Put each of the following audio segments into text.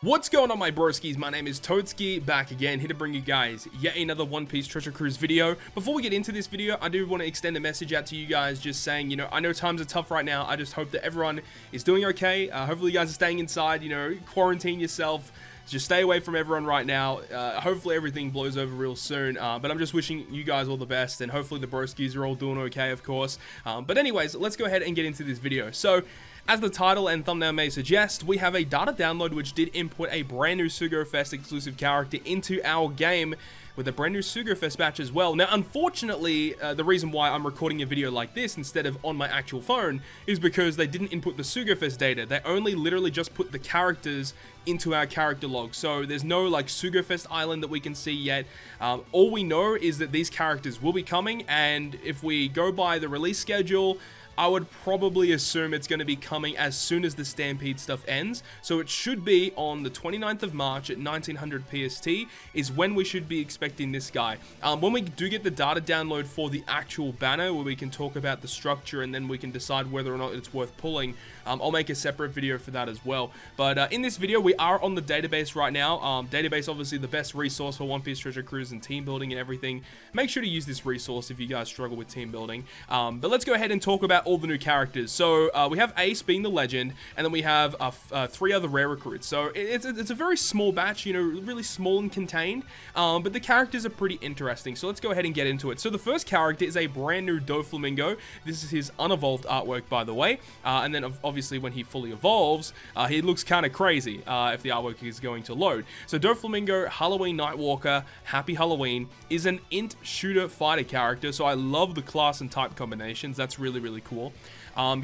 What's going on, my broskies? My name is Toadskii, back again, here to bring you guys yet another One Piece Treasure Cruise video. Before we get into this video, I do want to extend a message out to you guys, just saying, I know times are tough right now. I just hope that everyone is doing okay. Hopefully you guys are staying inside, quarantine yourself. Just stay away from everyone right now. Hopefully everything blows over real soon. But I'm just wishing you guys all the best, and hopefully the broskies are all doing okay, of course. But anyways, let's go ahead and get into this video. So, as the title and thumbnail may suggest, we have a data download which did input a brand new Sugo-Fest exclusive character into our game, with a brand new Sugo-Fest batch as well. Now, unfortunately, the reason why I'm recording a video like this instead of on my actual phone is because they didn't input the Sugo-Fest data. They only literally just put the characters into our character log. So there's no like Sugo-Fest island that we can see yet. All we know is that these characters will be coming, and if we go by the release schedule, I would probably assume it's going to be coming as soon as the Stampede stuff ends. So it should be on the 29th of March at 1900 PST is when we should be expecting this guy. When we do get the data download for the actual banner, where we can talk about the structure and then we can decide whether or not it's worth pulling, I'll make a separate video for that as well. But in this video, we are on the database right now. Database, obviously the best resource for One Piece Treasure Cruise and team building and everything. Make sure to use this resource if you guys struggle with team building. But let's go ahead and talk about all the new characters. So we have Ace being the legend, and then we have 3 other rare recruits. So it's a very small batch, really small and contained, but the characters are pretty interesting. So let's go ahead and get into it. So the first character is a brand new Doflamingo. This is his unevolved artwork, by the way, and then obviously when he fully evolves, he looks kind of crazy if the artwork is going to load. So Doflamingo, Halloween Nightwalker, Happy Halloween, is an int shooter fighter character. So I love the class and type combinations. That's really, really cool.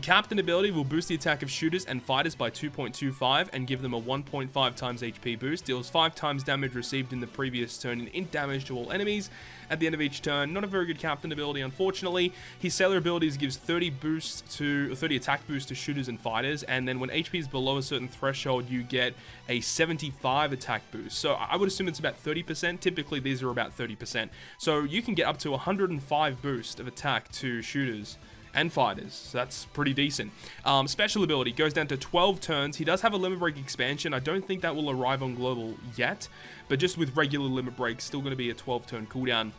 Captain ability will boost the attack of shooters and fighters by 2.25 and give them a 1.5 times HP boost. Deals 5 times damage received in the previous turn and int damage to all enemies at the end of each turn. Not a very good captain ability, unfortunately. His sailor abilities gives 30 attack boost to shooters and fighters, and then when HP is below a certain threshold, you get a 75 attack boost. So I would assume it's about 30%. Typically these are about 30%. So you can get up to 105 boost of attack to shooters and fighters, so that's pretty decent. Special ability goes down to 12 turns. He does have a limit break expansion. I don't think that will arrive on global yet, but just with regular limit breaks, still going to be a 12 turn cooldown.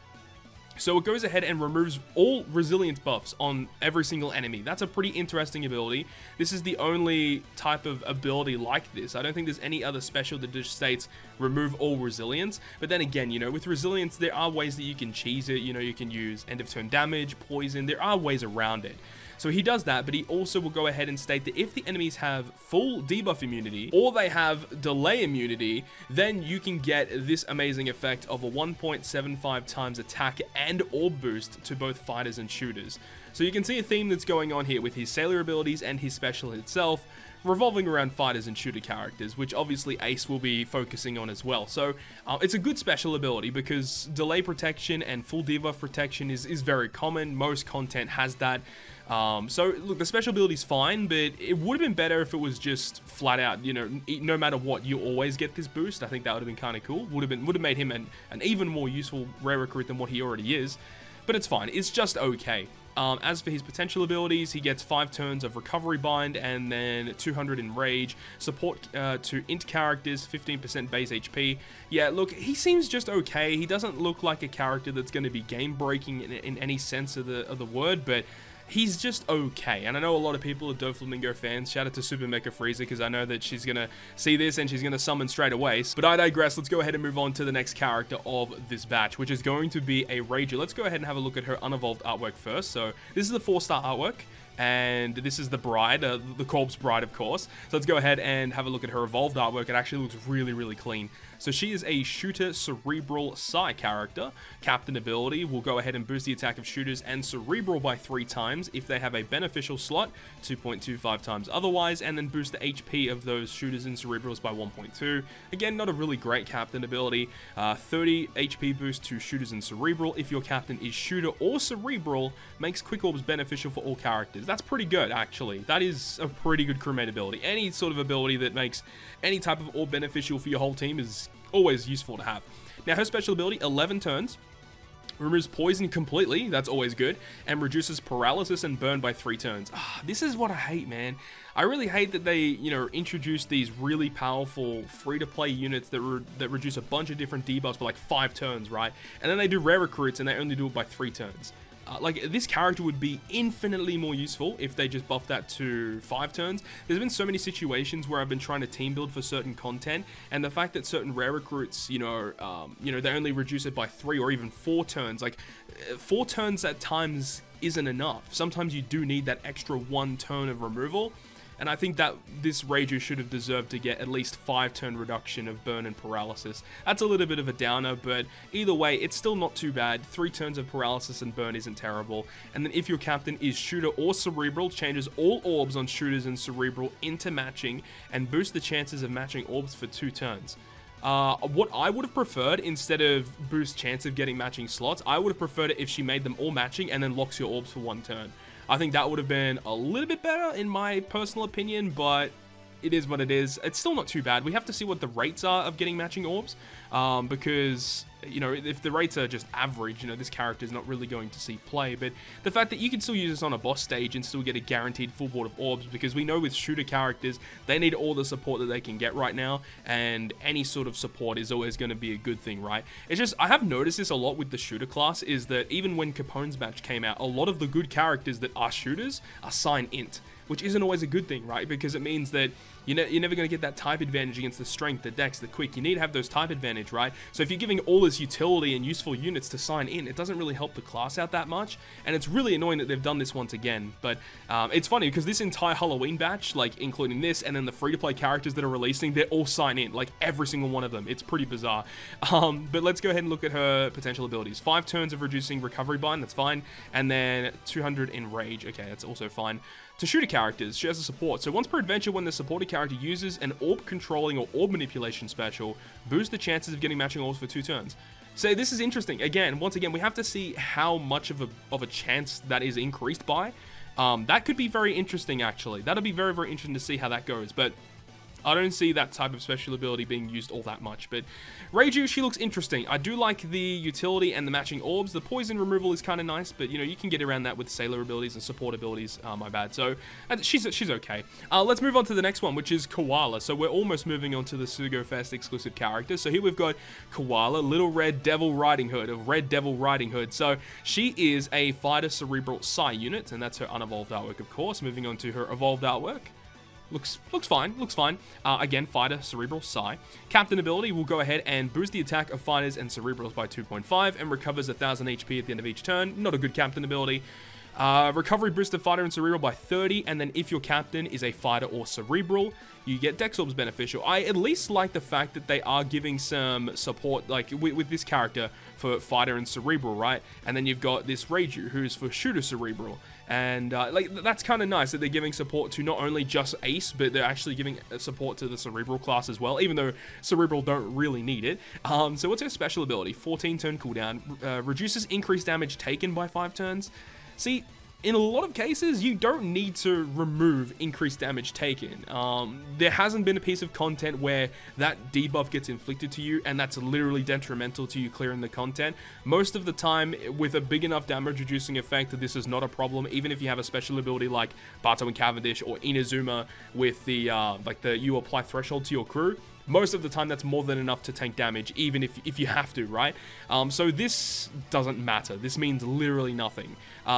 So it goes ahead and removes all resilience buffs on every single enemy. That's a pretty interesting ability. This is the only type of ability like this. I don't think there's any other special that just states remove all resilience. But then again, with resilience, there are ways that you can cheese it. You can use end of turn damage, poison. There are ways around it. So he does that, but he also will go ahead and state that if the enemies have full debuff immunity or they have delay immunity, then you can get this amazing effect of a 1.75 times attack and orb boost to both fighters and shooters. So you can see a theme that's going on here with his sailor abilities and his special itself, revolving around fighters and shooter characters, which obviously Ace will be focusing on as well. So it's a good special ability because delay protection and full debuff protection is very common. Most content has that. So look, the special ability is fine, but it would have been better if it was just flat out, no matter what, you always get this boost. I think that would have been kind of cool. Would have made him an even more useful rare recruit than what he already is. But it's fine. It's just okay. As for his potential abilities, he gets 5 turns of Recovery Bind and then 200 in Rage. Support to int characters, 15% base HP. Yeah, look, he seems just okay. He doesn't look like a character that's going to be game-breaking in any sense of the word, but he's just okay. And I know a lot of people are Doflamingo fans. Shout out to Super Mecha Frieza, because I know that she's going to see this and she's going to summon straight away. But I digress. Let's go ahead and move on to the next character of this batch, which is going to be a Rager. Let's go ahead and have a look at her unevolved artwork first. So this is the 4-star artwork, and this is the bride, the corpse bride, of course. So let's go ahead and have a look at her evolved artwork. It actually looks really, really clean. So she is a shooter cerebral psi character. Captain ability will go ahead and boost the attack of shooters and cerebral by 3 times if they have a beneficial slot, 2.25 times otherwise, and then boost the HP of those shooters and cerebrals by 1.2. Again, not a really great captain ability. 30 HP boost to shooters and cerebral if your captain is shooter or cerebral, makes quick orbs beneficial for all characters. That's pretty good, actually. That is a pretty good crewmate ability. Any sort of ability that makes any type of orb beneficial for your whole team is always useful to have. Now, her special ability, 11 turns. Removes poison completely, that's always good, and reduces paralysis and burn by 3 turns. This is what I hate, man. I really hate that they, introduce these really powerful free-to-play units that reduce a bunch of different debuffs for like 5 turns, right? And then they do rare recruits and they only do it by 3 turns. Like, this character would be infinitely more useful if they just buffed that to 5 turns. There's been so many situations where I've been trying to team build for certain content, and the fact that certain rare recruits, they only reduce it by 3 or even 4 turns. Like, 4 turns at times isn't enough. Sometimes you do need that extra 1 turn of removal. And I think that this Reiju should have deserved to get at least 5 turn reduction of burn and paralysis. That's a little bit of a downer, but either way, it's still not too bad. 3 turns of paralysis and burn isn't terrible. And then if your captain is shooter or cerebral, changes all orbs on shooters and cerebral into matching and boosts the chances of matching orbs for 2 turns. What I would have preferred, instead of boost chance of getting matching slots, I would have preferred it if she made them all matching and then locks your orbs for 1 turn. I think that would have been a little bit better in my personal opinion, but it is what it is. It's still not too bad. We have to see what the rates are of getting matching orbs, because, if the rates are just average, this character is not really going to see play. But the fact that you can still use this on a boss stage and still get a guaranteed full board of orbs, because we know with shooter characters, they need all the support that they can get right now, and any sort of support is always going to be a good thing, right? It's just, I have noticed this a lot with the shooter class, is that even when Capone's match came out, a lot of the good characters that are shooters are sign int, which isn't always a good thing, right? Because it means that you're never going to get that type advantage against the strength, the dex, the quick. You need to have those type advantage, right? So if you're giving all this utility and useful units to sign in, it doesn't really help the class out that much. And it's really annoying that they've done this once again. But it's funny because this entire Halloween batch, like including this and then the free-to-play characters that are releasing, they're all sign in, like every single one of them. It's pretty bizarre. But let's go ahead and look at her potential abilities. 5 turns of reducing recovery bind, that's fine. And then 200 in rage, okay, that's also fine. To shooter characters, she has a support. So once per adventure, when the supported character uses an orb controlling or orb manipulation special, boost the chances of getting matching orbs for 2 turns. So this is interesting. Once again, we have to see how much of a chance that is increased by. That could be very interesting, actually. That'll be very, very interesting to see how that goes. But I don't see that type of special ability being used all that much, but Reiju, she looks interesting. I do like the utility and the matching orbs. The poison removal is kind of nice, but you can get around that with sailor abilities and support abilities, my bad. So she's okay. Let's move on to the next one, which is Koala. So we're almost moving on to the Sugo-Fest exclusive characters. So here we've got Koala, Little Red Devil Riding Hood, of Red Devil Riding Hood. So she is a fighter cerebral psi unit, and that's her unevolved artwork, of course. Moving on to her evolved artwork. Looks fine. Again, fighter, cerebral, psi. Captain ability will go ahead and boost the attack of fighters and cerebrals by 2.5 and recovers 1000 HP at the end of each turn. Not a good captain ability. Recovery boost the fighter and cerebral by 30, and then if your captain is a fighter or cerebral, you get Dex Orbs beneficial. I at least like the fact that they are giving some support, like with this character for fighter and cerebral, right? And then you've got this Reiju, who's for shooter cerebral. And that's kind of nice that they're giving support to not only just Ace, but they're actually giving support to the cerebral class as well, even though cerebral don't really need it. So what's her special ability? 14 turn cooldown, reduces increased damage taken by 5 turns. See, in a lot of cases, you don't need to remove increased damage taken. There hasn't been a piece of content where that debuff gets inflicted to you, and that's literally detrimental to you clearing the content. Most of the time, with a big enough damage reducing effect, this is not a problem, even if you have a special ability like Bato and Cavendish or Inazuma with the you apply threshold to your crew. Most of the time, that's more than enough to tank damage, even if you have to, right? So this doesn't matter. This means literally nothing.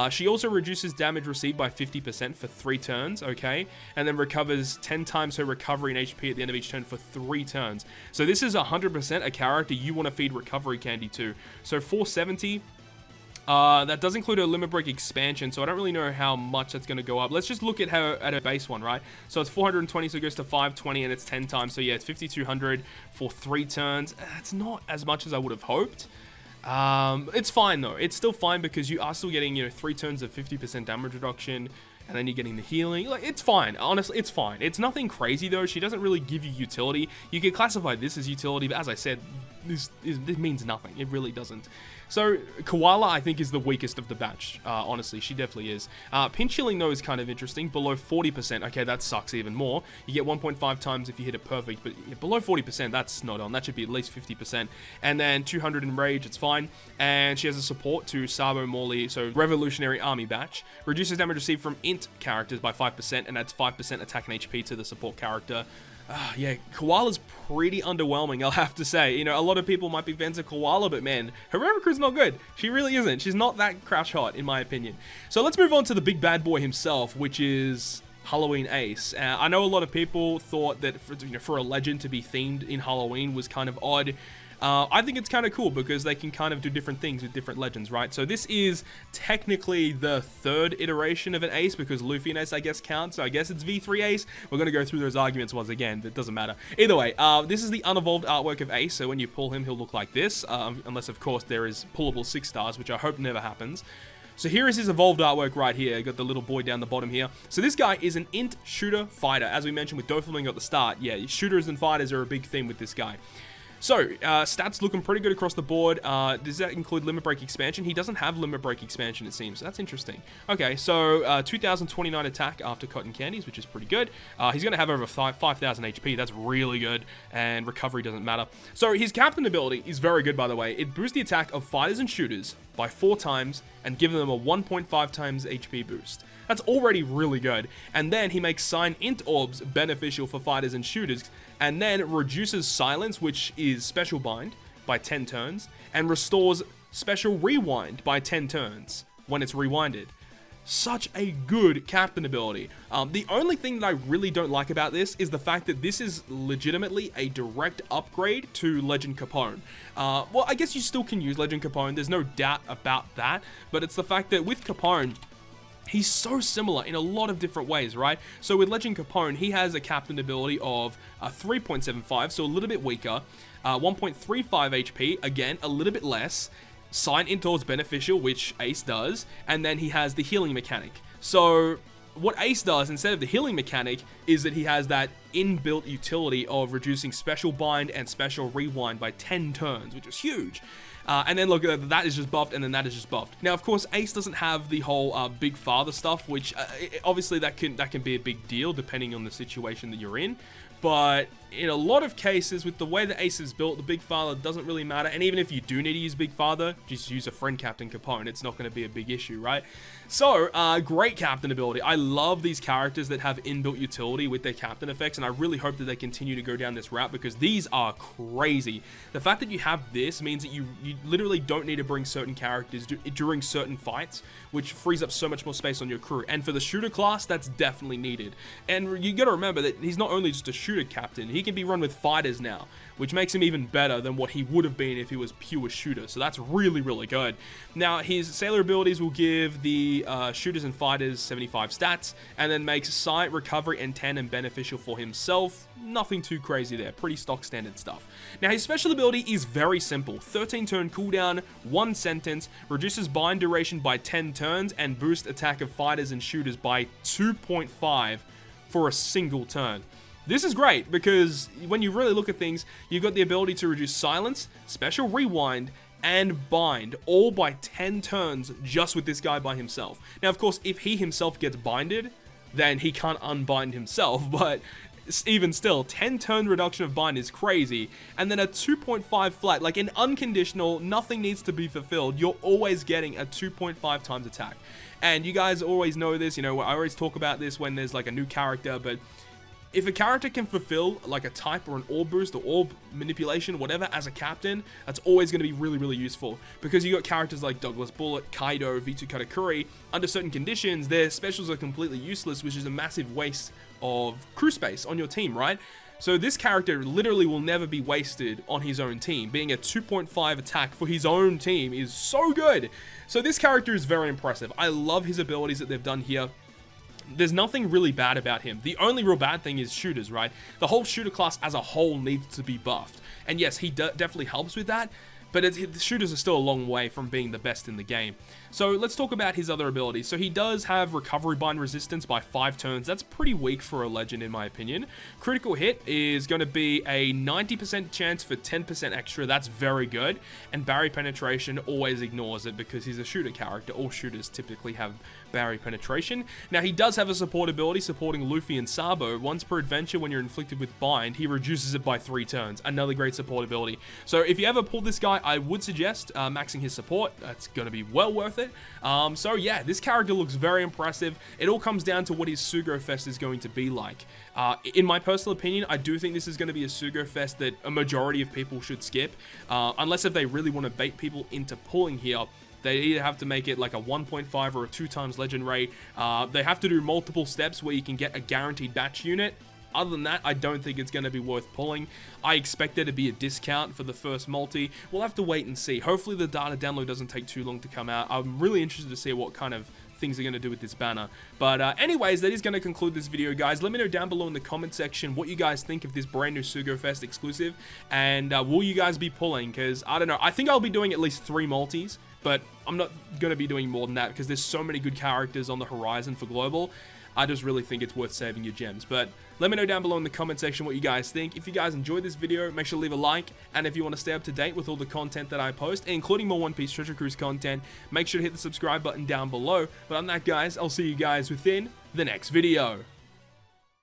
She also reduces damage received by 50% for 3 turns, okay? And then recovers 10 times her recovery and HP at the end of each turn for 3 turns. So this is 100% a character you want to feed recovery candy to. So 470... that does include a Limit Break expansion, so I don't really know how much that's going to go up. Let's just look at her base one, right? So it's 420, so it goes to 520, and it's 10 times. So yeah, it's 5200 for 3 turns. It's not as much as I would have hoped. It's fine though. It's still fine because you are still getting 3 turns of 50% damage reduction. and then you're getting the healing. Like, it's fine. Honestly, it's fine. It's nothing crazy, though. She doesn't really give you utility. You can classify this as utility, but as I said, this means nothing. It really doesn't. So, Koala, I think, is the weakest of the batch. Honestly, she definitely is. Pinch healing, though, is kind of interesting. Below 40%. Okay, that sucks even more. You get 1.5 times if you hit it perfect, but below 40%, that's not on. That should be at least 50%. And then 200 in Rage, it's fine. And she has a support to Sabo Morley, so Revolutionary Army batch. Reduces damage received from int characters by 5%, and adds 5% attack and HP to the support character. Yeah, Koala's pretty underwhelming, I'll have to say. You know, a lot of people might be fans of Koala, but man, her crew's not good. She really isn't. She's not that crouch hot, in my opinion. So let's move on to the big bad boy himself, which is Halloween Ace. I know a lot of people thought that for a legend to be themed in Halloween was kind of odd. I think it's kind of cool because they can kind of do different things with different legends, right? So this is technically the third iteration of an Ace because Luffy and Ace, I guess, count. So I guess it's V3 Ace. We're going to go through those arguments once again, but it doesn't matter. Either way, this is the unevolved artwork of Ace. So when you pull him, he'll look like this, unless, of course, there is pullable 6 stars, which I hope never happens. So here is his evolved artwork right here. Got the little boy down the bottom here. So this guy is an int shooter fighter. As we mentioned with Doflamingo at the start, yeah, shooters and fighters are a big theme with this guy. So, stats looking pretty good across the board. Does that include Limit Break expansion? He doesn't have Limit Break expansion, it seems. So that's interesting. Okay, so 2,029 attack after cotton candies, which is pretty good. He's going to have over 5,000 HP. That's really good. And recovery doesn't matter. So his captain ability is very good, by the way. It boosts the attack of fighters and shooters by 4 times and gives them a 1.5 times HP boost. That's already really good. And then he makes Sign Int Orbs beneficial for fighters and shooters, and then reduces Silence, which is Special Bind, by 10 turns, and restores Special Rewind by 10 turns when it's rewinded. Such a good captain ability. The only thing that I really don't like about this is the fact that this is legitimately a direct upgrade to Legend Capone. Well, I guess you still can use Legend Capone, there's no doubt about that, but it's the fact that with Capone, he's so similar in a lot of different ways, right? So with Legend Capone, he has a captain ability of 3.75, so a little bit weaker, 1.35 HP, again, a little bit less, Sign Int Orbs beneficial, which Ace does, and then he has the healing mechanic. So what Ace does, instead of the healing mechanic, is that he has that inbuilt utility of reducing Special Bind and Special Rewind by 10 turns, which is huge. And then look, that is just buffed, and then that is just buffed. Now, of course, Ace doesn't have the whole Big Father stuff, which obviously that can be a big deal depending on the situation that you're in. But in a lot of cases, with the way that Ace is built, the Big Father doesn't really matter. And even if you do need to use Big Father, just use a friend Captain Capone. It's not going to be a big issue, right? So, great captain ability. I love these characters that have inbuilt utility with their captain effects, and I really hope that they continue to go down this route because these are crazy. The fact that you have this means that you literally don't need to bring certain characters during certain fights, which frees up so much more space on your crew. And for the shooter class, that's definitely needed. And you got to remember that he's not only just a shooter captain, he can be run with fighters now, which makes him even better than what he would have been if he was pure shooter. So that's really, really good. Now, his sailor abilities will give the shooters and fighters 75 stats, and then makes sight, recovery, and tandem beneficial for himself. Nothing too crazy there, pretty stock standard stuff. Now, his special ability is very simple. 13 turn cooldown, 1 sentence, reduces bind duration by 10 turns, and boost attack of fighters and shooters by 2.5 for a single turn. This is great because when you really look at things, you've got the ability to reduce silence, special rewind, and bind, all by 10 turns just with this guy by himself. Now, of course, if he himself gets binded, then he can't unbind himself, but even still, 10 turn reduction of bind is crazy. And then a 2.5 flat, like an unconditional, nothing needs to be fulfilled, you're always getting a 2.5 times attack. And you guys always know this, you know, I always talk about this when there's like a new character, but if a character can fulfill like a type or an orb boost or orb manipulation, whatever, as a captain, that's always going to be really, really useful. Because you got characters like Douglas Bullet, Kaido, V2 Katakuri, under certain conditions, their specials are completely useless, which is a massive waste of crew space on your team, right? So this character literally will never be wasted on his own team. Being a 2.5 attack for his own team is so good. So this character is very impressive. I love his abilities that they've done here. There's nothing really bad about him. The only real bad thing is shooters, right? The whole shooter class as a whole needs to be buffed. And yes, he definitely helps with that. but the shooters are still a long way from being the best in the game. So let's talk about his other abilities. So he does have recovery bind resistance by 5 turns. That's pretty weak for a legend in my opinion. Critical hit is going to be a 90% chance for 10% extra. That's very good. And barrier penetration always ignores it because he's a shooter character. All shooters typically have barrier penetration. Now he does have a support ability supporting Luffy and Sabo. Once per adventure when you're inflicted with bind, he reduces it by 3 turns. Another great support ability. So if you ever pull this guy, I would suggest maxing his support. That's going to be well worth it. So yeah, this character looks very impressive. It all comes down to what his Sugo-Fest is going to be like. In my personal opinion, I do think this is going to be a Sugo-Fest that a majority of people should skip, unless if they really want to bait people into pulling here. They either have to make it like a 1.5 or a 2 times legend rate. They have to do multiple steps where you can get a guaranteed batch unit. Other than that, I don't think it's going to be worth pulling. I expect there to be a discount for the first multi. We'll have to wait and see. Hopefully the data download doesn't take too long to come out. I'm really interested to see what kind of things are going to do with this banner. But anyways, that is going to conclude this video, guys. Let me know down below in the comment section what you guys think of this brand new Sugo-Fest exclusive. And will you guys be pulling? Because, I don't know. I think I'll be doing at least 3 multis. But I'm not going to be doing more than that because there's so many good characters on the horizon for Global. I just really think it's worth saving your gems. But let me know down below in the comment section what you guys think. If you guys enjoyed this video, make sure to leave a like. And if you want to stay up to date with all the content that I post, including more One Piece Treasure Cruise content, make sure to hit the subscribe button down below. But on that, guys, I'll see you guys within the next video.